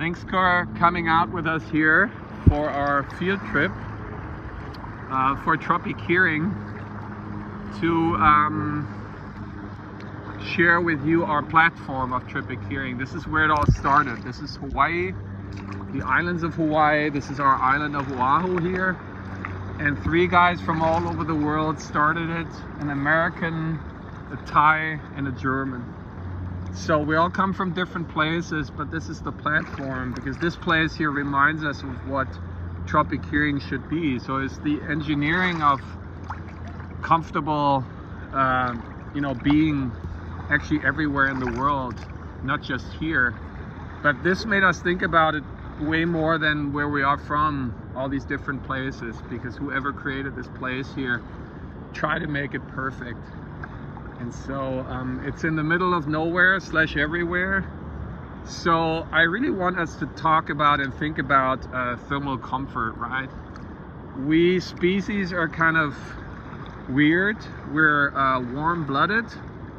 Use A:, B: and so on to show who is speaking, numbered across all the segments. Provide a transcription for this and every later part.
A: Thanks for coming out with us here for our field trip for Tropiceering to share with you our platform of Tropiceering. This is where it all started. This is Hawaii, the islands of Hawaii. This is our island of Oahu here. And 3 guys from all over the world started it, an American, a Thai, and a German. So we all come from different places, but this is the platform because this place here reminds us of what Tropiceering should be. So it's the engineering of comfortable, being actually everywhere in the world, not just here. But this made us think about it way more than where we are from, all these different places, because whoever created this place here tried to make it perfect. And so it's in the middle of nowhere / everywhere. So I really want us to talk about and think about thermal comfort, right? We species are kind of weird. We're warm-blooded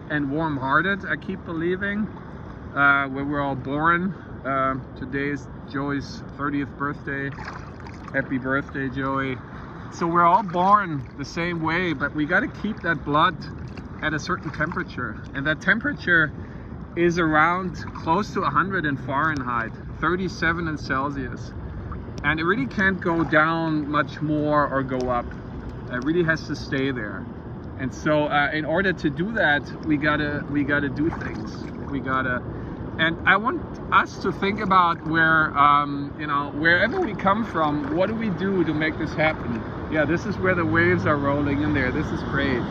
A: and warm-hearted, I keep believing. When we're all born. Today is Joey's 30th birthday. Happy birthday, Joey. So we're all born the same way, but we got to keep that blood at a certain temperature, and that temperature is around close to 100 in Fahrenheit, 37 in Celsius, and it really can't go down much more or go up. It really has to stay there. And so in order to do that, we gotta do things. And I want us to think about where wherever we come from, what do we do to make this happen? Yeah, this is where the waves are rolling in there. This is great.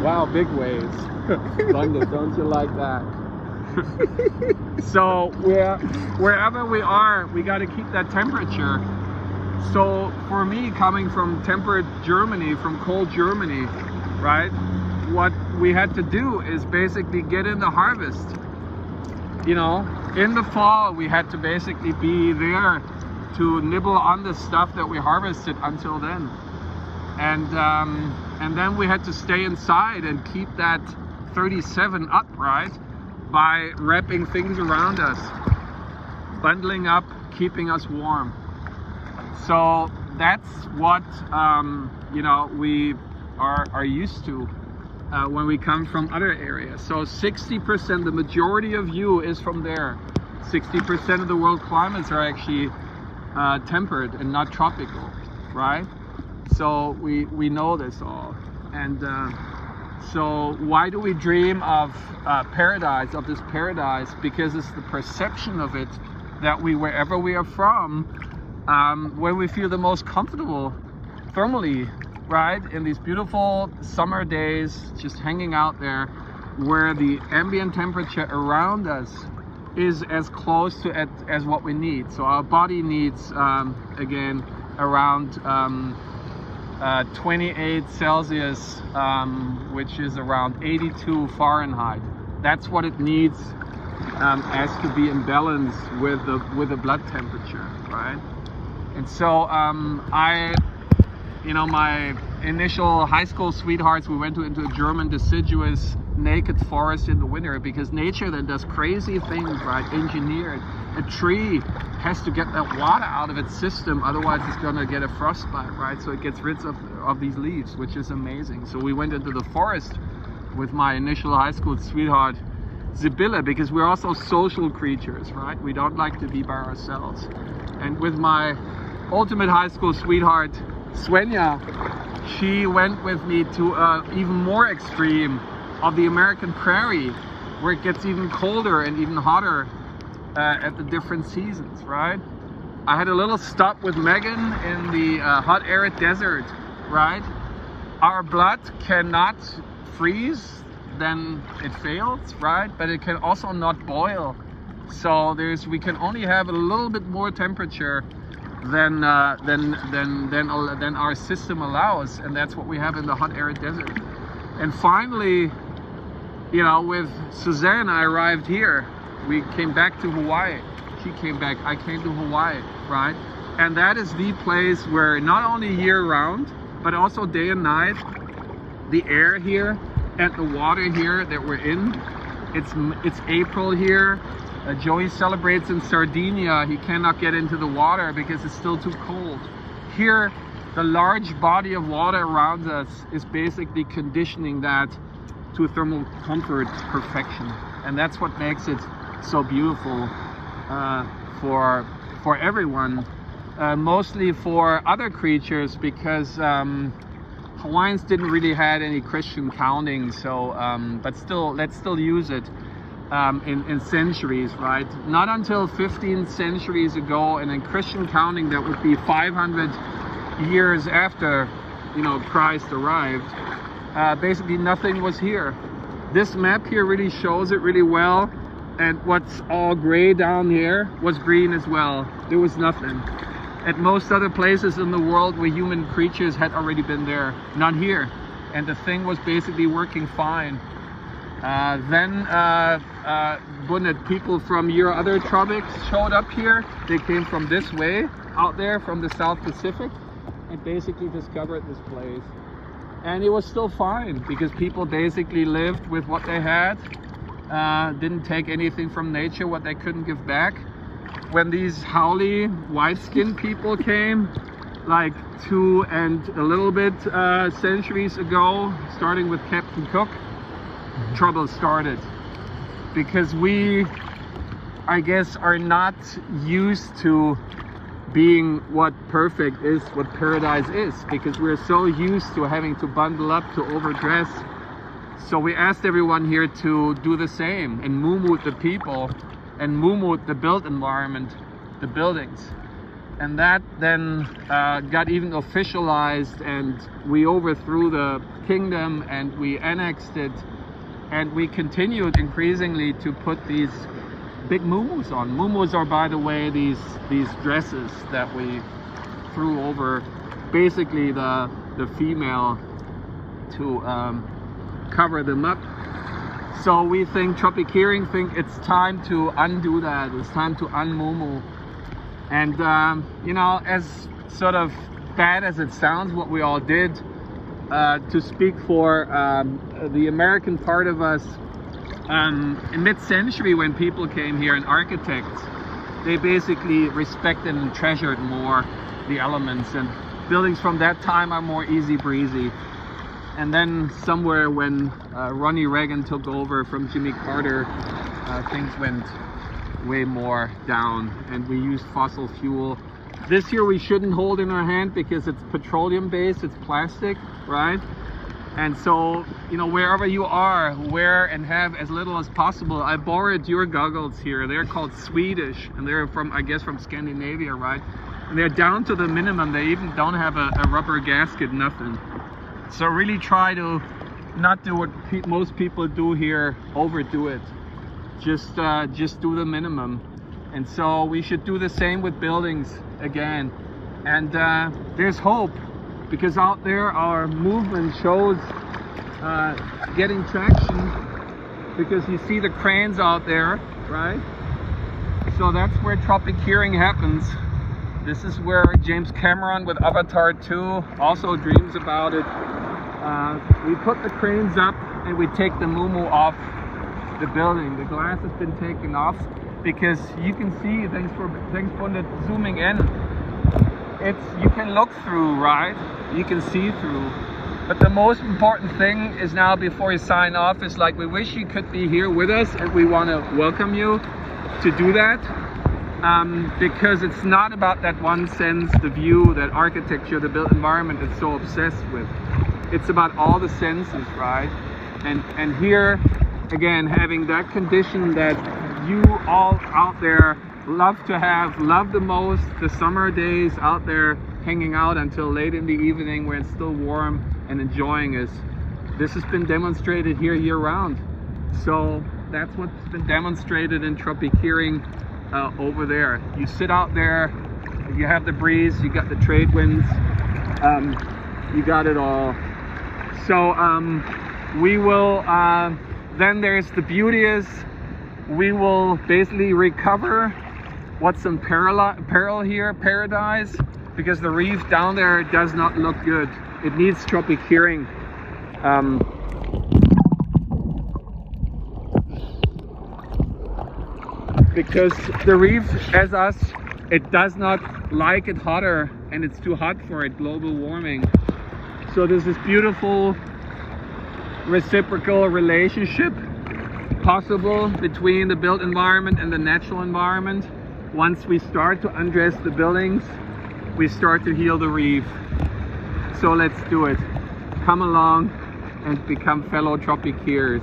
A: Wow, big waves. Thunder, don't you like that? So wherever we are, we got to keep that temperature. So for me, coming from temperate Germany, from cold Germany, right? What we had to do is basically get in the harvest. In the fall, we had to basically be there to nibble on the stuff that we harvested until then. And then we had to stay inside and keep that 37 upright by wrapping things around us, bundling up, keeping us warm. So that's what we are used to when we come from other areas. So 60%, the majority of you is from there. 60% of the world climates are actually temperate and not tropical, right? So we know this all. And so why do we dream of paradise, of this paradise? Because it's the perception of it that wherever we are from, when we feel the most comfortable thermally, right? In these beautiful summer days, just hanging out there, where the ambient temperature around us is as close to as what we need. So our body needs, again, around 28 Celsius, which is around 82 Fahrenheit. That's what it needs as to be in balance with the blood temperature, right? And so my initial high school sweethearts, we went into a German deciduous naked forest in the winter, because nature then does crazy things, right? Engineered. A tree has to get that water out of its system, otherwise it's gonna get a frostbite, right? So it gets rid of these leaves, which is amazing. So we went into the forest with my initial high school sweetheart, Sibylle, because we're also social creatures, right? We don't like to be by ourselves. And with my ultimate high school sweetheart, Svenja, she went with me to even more extreme of the American prairie, where it gets even colder and even hotter at the different seasons, right? I had a little stop with Megan in the hot arid desert, right? Our blood cannot freeze, then it fails, right? But it can also not boil. So we can only have a little bit more temperature than our system allows, and that's what we have in the hot arid desert. And finally, with Suzanne, I arrived here. We came back to Hawaii. She came back, I came to Hawaii, right? And that is the place where not only year-round, but also day and night, the air here and the water here that we're in, it's April here, Joey celebrates in Sardinia. He cannot get into the water because it's still too cold. Here, the large body of water around us is basically conditioning that to thermal comfort perfection. And that's what makes it so beautiful for everyone. Mostly for other creatures, because Hawaiians didn't really had any Christian counting, so but still, let's still use it in centuries, right? Not until 15 centuries ago, and in Christian counting, that would be 500 years after, you know, Christ arrived. Basically, nothing was here. This map here really shows it really well, and what's all gray down here was green as well. There was nothing. At most other places in the world where human creatures had already been there, not here. And the thing was basically working fine. Then people from your other tropics showed up here. They came from this way, out there from the South Pacific, and basically discovered this place. And it was still fine, because people basically lived with what they had, didn't take anything from nature what they couldn't give back. When these haole white-skinned people came, like 2 and a little bit centuries ago, starting with Captain Cook, trouble started. Because we, I guess, are not used to being what perfect is, what paradise is, because we're so used to having to bundle up, to overdress. So we asked everyone here to do the same and moo-moo the people and moo-moo the built environment, the buildings. And that then got even officialized, and we overthrew the kingdom and we annexed it, and we continued increasingly to put these big moo-moos on. Moo-moos are, by the way, these dresses that we threw over basically the female to cover them up. So we think, Tropiceering think it's time to undo that. It's time to un-moo-moo. And you know, as sort of bad as it sounds what we all did, to speak for the American part of us, in mid-century when people came here and architects, they basically respected and treasured more the elements, and buildings from that time are more easy breezy. And then somewhere when Ronnie Reagan took over from Jimmy Carter, things went way more down, and we used fossil fuel. This here we shouldn't hold in our hand because it's petroleum based, it's plastic, right? And so, you know, wherever you are, wear and have as little as possible. I borrowed your goggles here. They're called Swedish, and they're from, I guess, from Scandinavia, right? And they're down to the minimum. They even don't have a rubber gasket, nothing. So really try to not do what most people do here, overdo it. Just do the minimum. And so we should do the same with buildings again. And there's hope, because out there our movement shows getting traction, because you see the cranes out there, right? So that's where Tropiceering happens. This is where James Cameron with Avatar 2 also dreams about it. We put the cranes up and we take the moo-moo off the building. The glass has been taken off because you can see, thanks for zooming in, you can look through, right? You can see through. But the most important thing is now, before you sign off, is like, we wish you could be here with us, and we want to welcome you to do that. Because it's not about that one sense, the view, that architecture, the built environment is so obsessed with. It's about all the senses, right? And here, again, having that condition that you all out there love the most, the summer days out there, hanging out until late in the evening where it's still warm and enjoying it. This has been demonstrated here year-round. So that's what's been demonstrated in Tropiceering over there. You sit out there, you have the breeze, you got the trade winds, you got it all. So we will, then there's the beauty is, we will basically recover what's in peril here, paradise, because the reef down there does not look good. It needs Tropiceering. because the reef, as us, it does not like it hotter, and it's too hot for it, global warming. So there's this beautiful reciprocal relationship possible between the built environment and the natural environment. Once we start to undress the buildings, we start to heal the reef. So let's do it. Come along and become fellow Tropiceers.